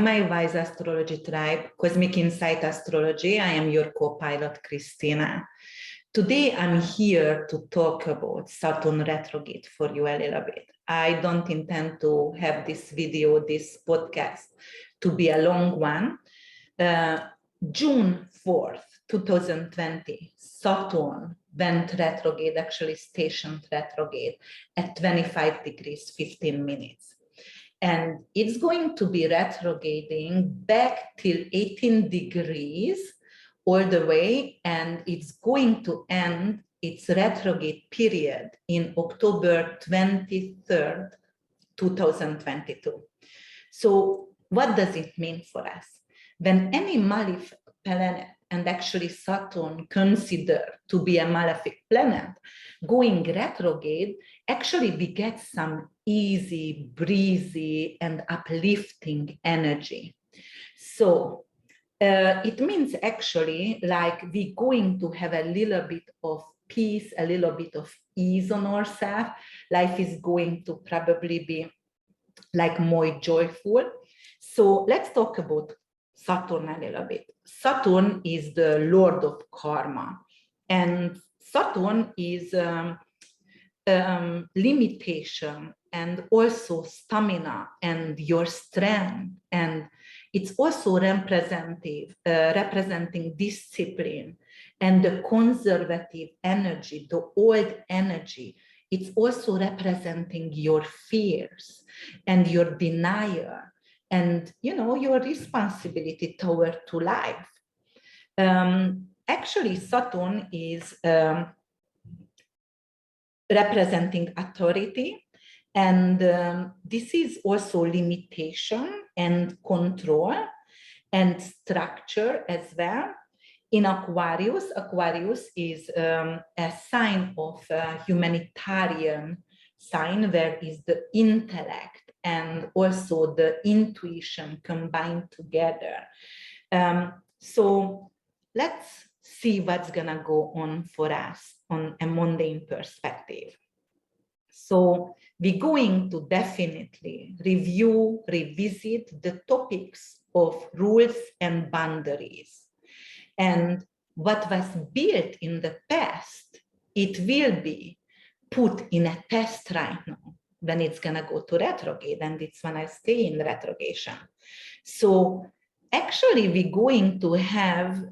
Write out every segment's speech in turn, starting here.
my Wise Astrology Tribe, Cosmic Insight Astrology. I am your co-pilot, Christina. Today, I'm here to talk about Saturn retrograde for you a little bit. I don't intend to have this video, this podcast, to be a long one. June 4th, 2020, Saturn went retrograde, actually stationed retrograde at 25 degrees, 15 minutes. And it's going to be retrograding back till 18 degrees all the way, and it's going to end its retrograde period in October 23rd, 2022. So what does it mean for us? When any malefic planet, and actually Saturn considered to be a malefic planet, going retrograde actually begets some easy, breezy, and uplifting energy. So it means actually like we're going to have a little bit of peace, a little bit of ease on ourselves. Life is going to probably be like more joyful. So let's talk about Saturn a little bit. Saturn is the Lord of Karma, and Saturn is limitation and also stamina and your strength, and it's also representing discipline and the conservative energy, the old energy. It's also representing your fears and your denial and your responsibility toward to life. Actually, Saturn is representing authority, and this is also limitation and control and structure as well. In Aquarius, Aquarius is a sign of a humanitarian sign where is the intellect and also the intuition combined together. So let's see what's gonna go on for us on a mundane perspective. So we're going to definitely review, revisit the topics of rules and boundaries. And what was built in the past, it will be put in a test right now when it's gonna go to retrograde, and it's when I stay in retrogration. So actually we're going to have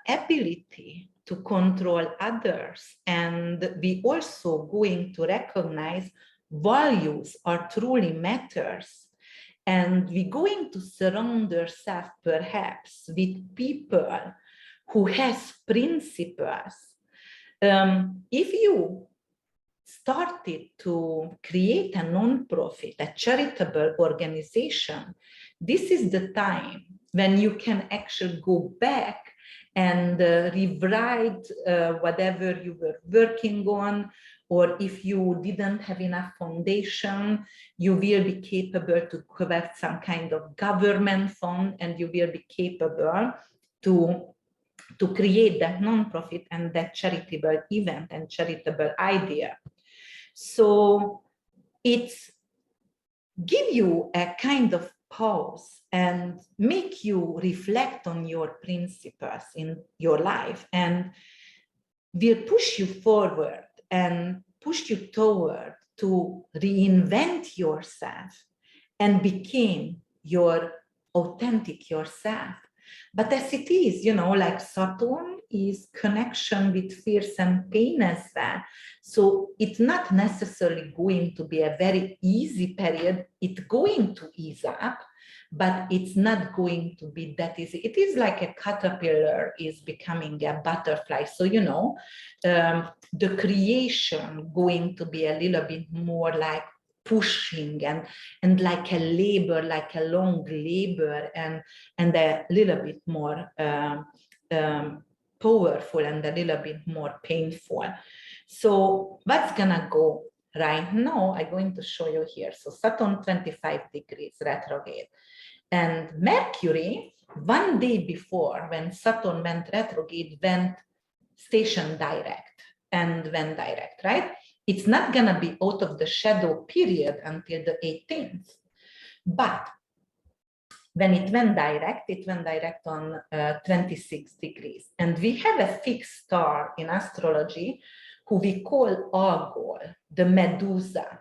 ability to control others, and we also going to recognize values are truly matters, and we're going to surround ourselves perhaps with people who has principles. If you started to create a non-profit, a charitable organization, this is the time when you can actually go back and rewrite whatever you were working on, or if you didn't have enough foundation, you will be capable to collect some kind of government fund, and you will be capable to create that non-profit and that charitable event and charitable idea. So it's give you a kind of pause and make you reflect on your principles in your life, and will push you forward and push you toward to reinvent yourself and become your authentic yourself. But as it is, like Saturn is connection with fears and pain as well. So it's not necessarily going to be a very easy period. It's going to ease up, but it's not going to be that easy. It is like a caterpillar is becoming a butterfly. So, the creation going to be a little bit more like pushing and like a labor, like a long labor, and a little bit more powerful and a little bit more painful. So what's gonna go right now, I'm going to show you here. So Saturn 25 degrees retrograde, and Mercury 1 day before when Saturn went retrograde went station direct and went direct, right? It's not going to be out of the shadow period until the 18th. But When it went direct on 26 degrees. And we have a fixed star in astrology who we call Algol, the Medusa,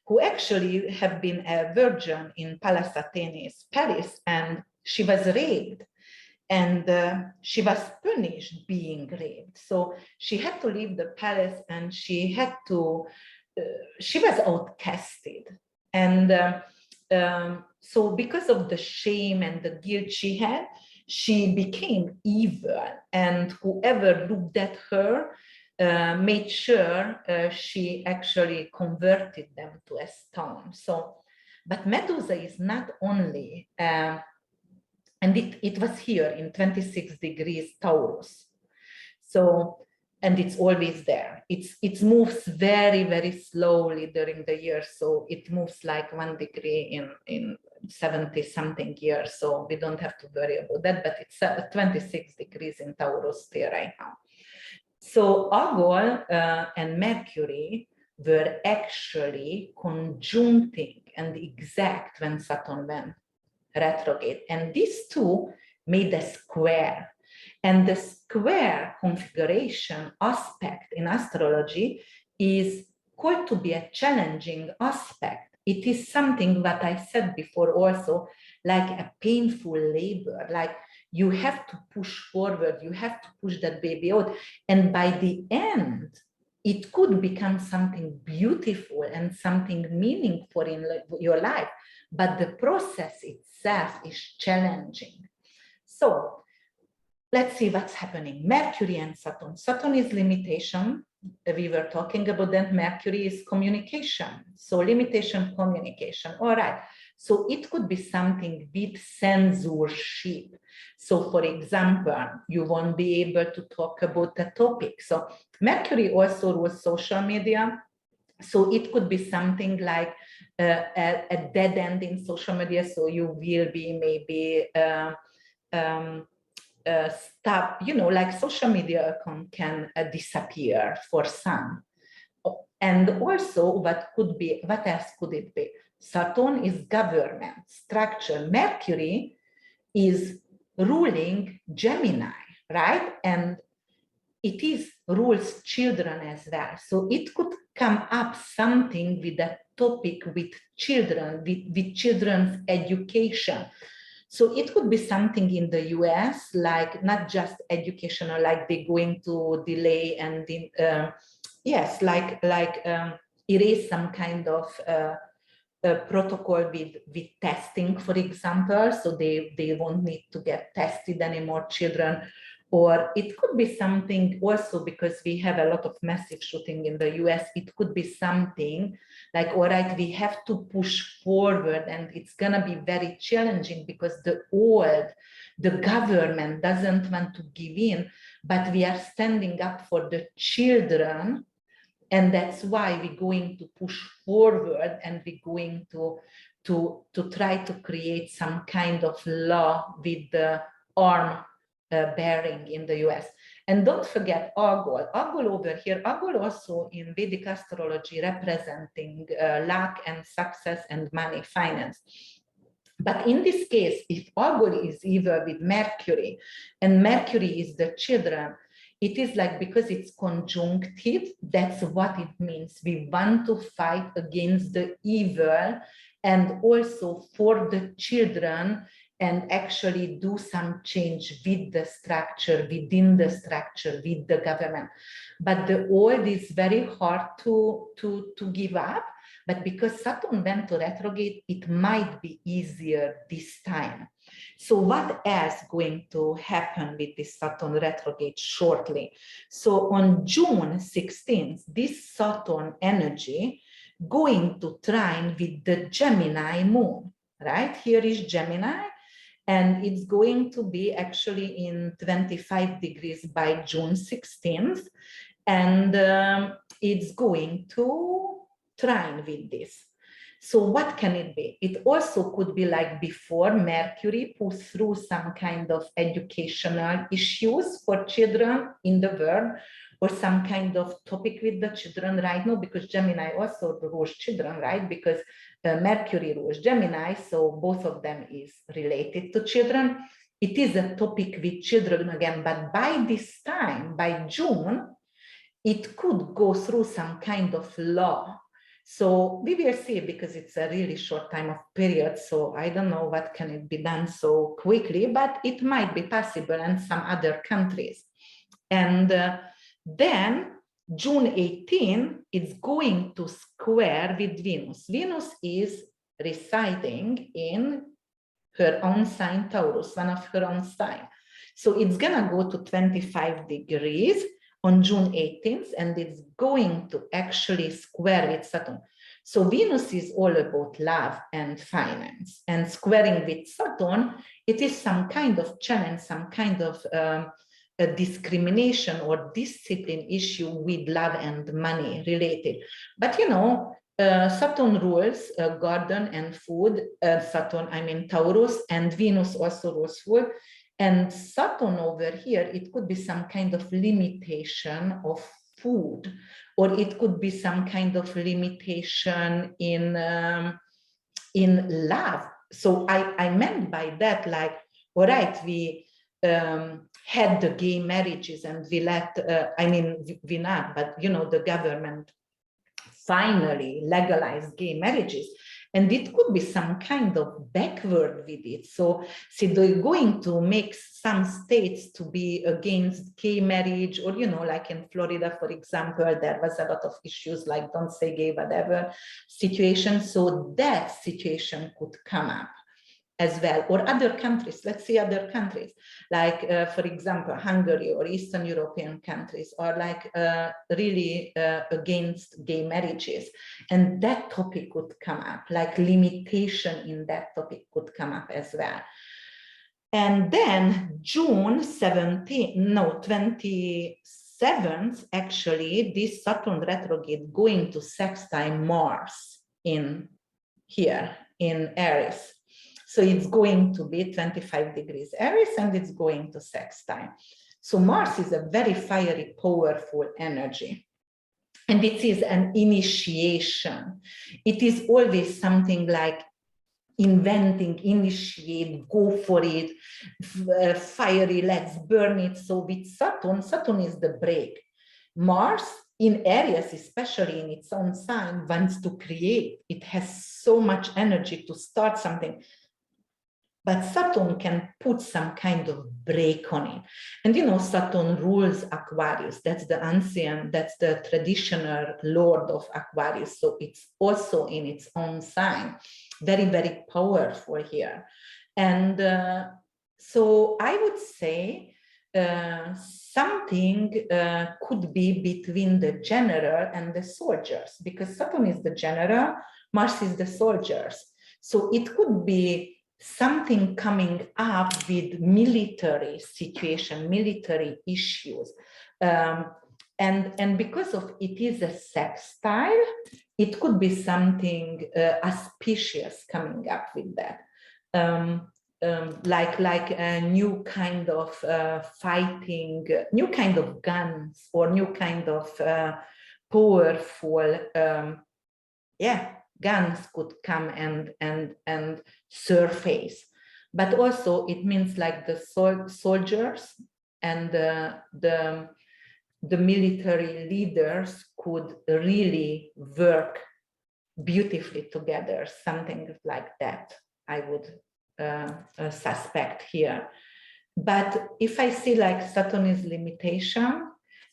who actually have been a virgin in Pallas Athenes, Paris, and she was raped. And she was punished being raped. So she had to leave the palace and she had to, she was outcasted. And so because of the shame and the guilt she had, she became evil. And whoever looked at her made sure she actually converted them to a stone. So, but Medusa is not only, and it was here in 26 degrees Taurus. So, and it's always there. It moves very, very slowly during the year. So it moves like 1 degree in 70 something years. So we don't have to worry about that, but it's 26 degrees in Taurus there right now. So Algol and Mercury were actually conjuncting and exact when Saturn went retrograde. And these two made a square. And the square configuration aspect in astrology is called to be a challenging aspect. It is something that I said before also, like a painful labor, like you have to push forward, you have to push that baby out. And by the end, it could become something beautiful and something meaningful in your life. But the process itself is challenging. So let's see what's happening. Mercury and Saturn. Saturn is limitation. We were talking about that. Mercury is communication. So limitation, communication. All right. So it could be something with censorship. So for example, you won't be able to talk about a topic. So Mercury also rules social media. So it could be something like a dead end in social media. So you will be maybe stop, you know, like social media account can disappear for some. And also what else could it be? Saturn is government, structure. Mercury is ruling Gemini, right? And it is rules children as well. So it could come up something with a topic with children, with children's education. So it could be something in the US, like not just educational, like they're going to delay and yes, like erase some kind of protocol with testing, for example, so they won't need to get tested anymore, children. Or it could be something also because we have a lot of massive shooting in the US, it could be something like, all right, we have to push forward and it's gonna be very challenging because the government doesn't want to give in, but we are standing up for the children. And that's why we're going to push forward and we're going to try to create some kind of law with the arm bearing in the US. And don't forget Algol. Algol over here, Algol also in Vedic astrology representing luck and success and money, finance. But in this case, if Algol is either with Mercury, and Mercury is the children, it is like, because it's conjunctive, that's what it means. We want to fight against the evil and also for the children, and actually do some change with the structure, within the structure, with the government. But the old is very hard to give up. But because Saturn went to retrograde, it might be easier this time. So what else going to happen with this Saturn retrograde shortly? So on June 16th, this Saturn energy going to trine with the Gemini moon, right? Here is Gemini, and it's going to be actually in 25 degrees by June 16th. And it's going to trine with this. So what can it be? It also could be like before Mercury puts through some kind of educational issues for children in the world, or some kind of topic with the children right now, because Gemini also rules children, right? Because Mercury rules Gemini, so both of them is related to children. It is a topic with children again, but by this time, by June, it could go through some kind of law. So we will see, because it's a really short time of period. So I don't know what can it be done so quickly, but it might be possible in some other countries. And then June 18, it's going to square with Venus. Venus is residing in her own sign, Taurus, one of her own sign. So it's gonna go to 25 degrees on June 18th, and it's going to actually square with Saturn. So Venus is all about love and finance, and squaring with Saturn, it is some kind of challenge, some kind of a discrimination or discipline issue with love and money related. But you know, Saturn rules garden and food. Saturn, I mean Taurus, and Venus also rules food. And Saturn over here, it could be some kind of limitation of food, or it could be some kind of limitation in love. So I meant by that, like, all right, we had the gay marriages, and we let, I mean, we not, but you know, the government finally legalized gay marriages, and it could be some kind of backward with it. So they're going to make some states to be against gay marriage, or, you know, like in Florida, for example, there was a lot of issues like don't say gay, whatever situation. So that situation could come up as well, or other countries. Let's see other countries, like for example, Hungary or Eastern European countries are like really against gay marriages, and that topic could come up, like limitation in that topic could come up as well. And then June 27th, actually, this Saturn retrograde going to sextile Mars in here in Aries. So it's going to be 25 degrees Aries, and it's going to sextile. So Mars is a very fiery, powerful energy. And it is an initiation. It is always something like inventing, initiate, go for it, fiery, let's burn it. So with Saturn, Saturn is the break. Mars in Aries, especially in its own sign, wants to create. It has so much energy to start something. But Saturn can put some kind of break on it. And you know, Saturn rules Aquarius. That's the ancient, that's the traditional lord of Aquarius. So it's also in its own sign. Very, very powerful here. And so I would say something could be between the general and the soldiers, because Saturn is the general, Mars is the soldiers. So it could be something coming up with military situation, military issues. And because of it is a sextile, it could be something auspicious coming up with that. Like a new kind of fighting, new kind of guns, or new kind of powerful, guns could come and surface. But also it means like the soldiers and the military leaders could really work beautifully together, something like that, I would suspect here. But if I see like Saturn is limitation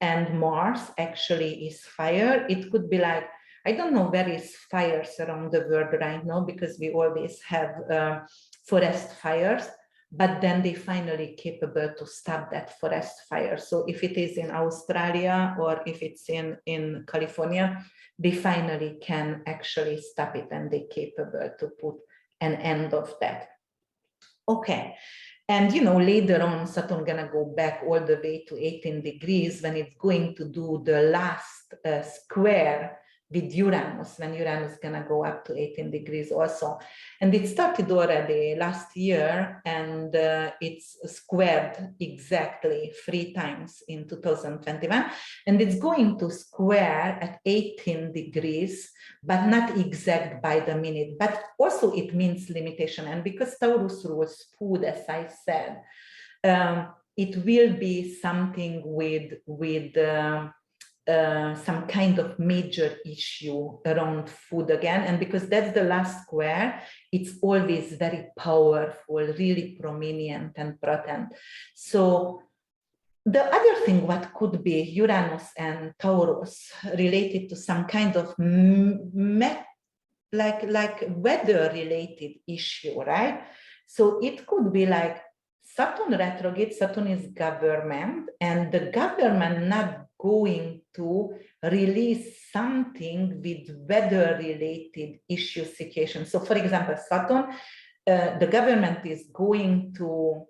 and Mars actually is fire, it could be like, I don't know where is fires around the world right now, because we always have forest fires, but then they finally capable to stop that forest fire. So if it is in Australia or if it's in California, they finally can actually stop it, and they capable to put an end of that. Okay. And you know, later on, Saturn gonna go back all the way to 18 degrees when it's going to do the last square with Uranus, when Uranus is gonna go up to 18 degrees also. And it started already last year, and it's squared exactly 3 times in 2021. And it's going to square at 18 degrees, but not exact by the minute, but also it means limitation. And because Taurus rules food, as I said, it will be something with some kind of major issue around food again. And because that's the last square, it's always very powerful, really prominent and potent. So the other thing what could be Uranus and Taurus related to some kind of like weather related issue, right? So it could be like Saturn retrograde. Saturn is government, and the government not going to release something with weather related issue situation. So for example, Saturn, the government is going to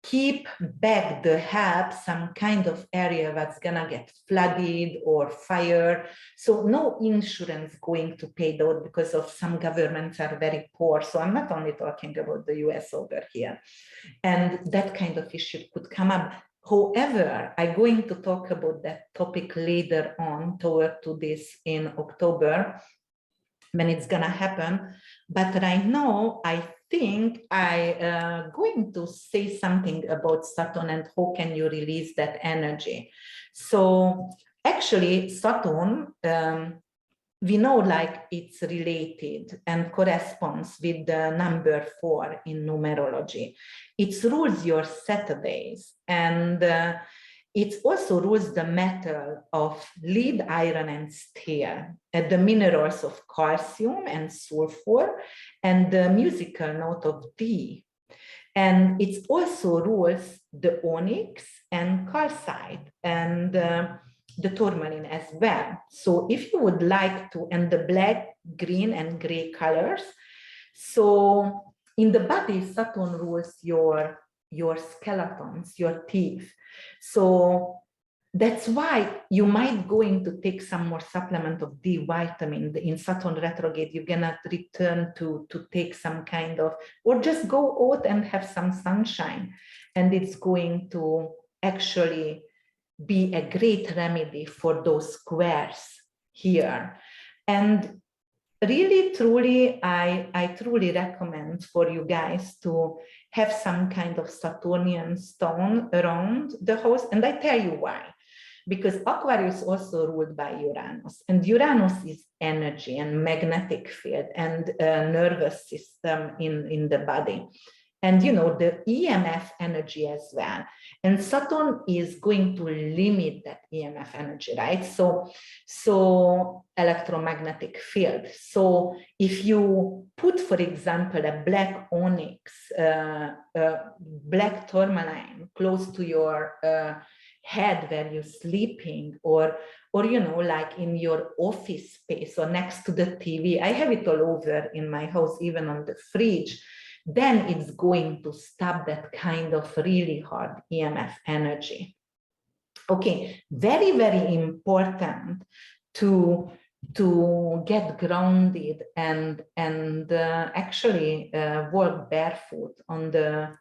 keep back the help, some kind of area that's gonna get flooded or fire. So no insurance going to pay those because of some governments are very poor. So I'm not only talking about the US over here. And that kind of issue could come up. However, I'm going to talk about that topic later on toward to this in October when it's gonna happen. But right now, I think I'm going to say something about Saturn and how can you release that energy. So actually Saturn, we know like it's related and corresponds with the number 4 in numerology. It rules your Saturdays, and it also rules the metal of lead, iron, and steel, and the minerals of calcium and sulfur, and the musical note of D. And it also rules the onyx and calcite and the tourmaline as well. So if you would like to, and the black, green, and gray colors. So in the body, Saturn rules your skeletons, your teeth. So that's why you might going to take some more supplement of D vitamin. In Saturn retrograde, you're gonna return to take some kind of, or just go out and have some sunshine. And it's going to actually be a great remedy for those squares here. And really, truly, I truly recommend for you guys to have some kind of Saturnian stone around the house. And I tell you why. Because Aquarius is also ruled by Uranus, and Uranus is energy and magnetic field and nervous system in the body. And you know, the EMF energy as well. And Saturn is going to limit that EMF energy, right? So electromagnetic field. So if you put, for example, a black onyx, black tourmaline close to your head where you're sleeping, or you know, like in your office space or next to the TV, I have it all over in my house, even on the fridge, then it's going to stop that kind of really hard EMF energy. Okay, very, very important to get grounded and actually walk barefoot on the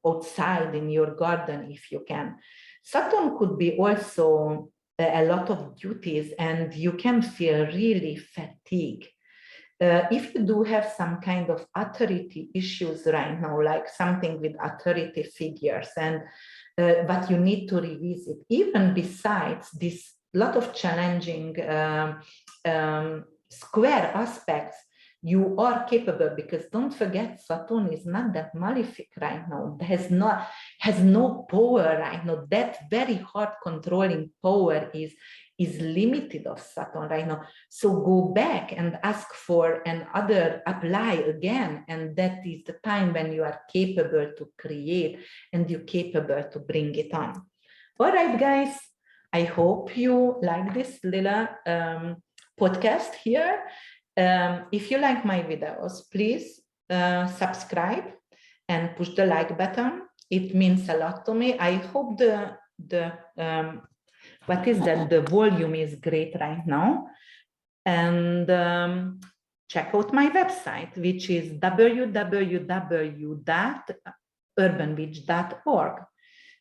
outside in your garden if you can. Saturn could be also a lot of duties, and you can feel really fatigued. If you do have some kind of authority issues right now, like something with authority figures, and but you need to revisit, even besides this lot of challenging square aspects, you are capable, because don't forget, Saturn is not that malefic right now. It has no power right now. That very hard controlling power is limited of Saturn right now. So go back and ask for another, apply again. And that is the time when you are capable to create and you're capable to bring it on. All right, guys, I hope you like this little podcast here. If you like my videos, please subscribe and push the like button. It means a lot to me. I hope the what is that? The volume is great right now. And check out my website, which is www.urbanwitch.org.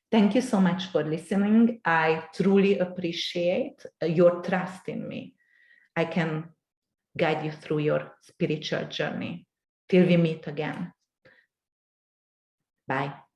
Thank you so much for listening. I truly appreciate your trust in me. I can guide you through your spiritual journey. Till we meet again. Bye.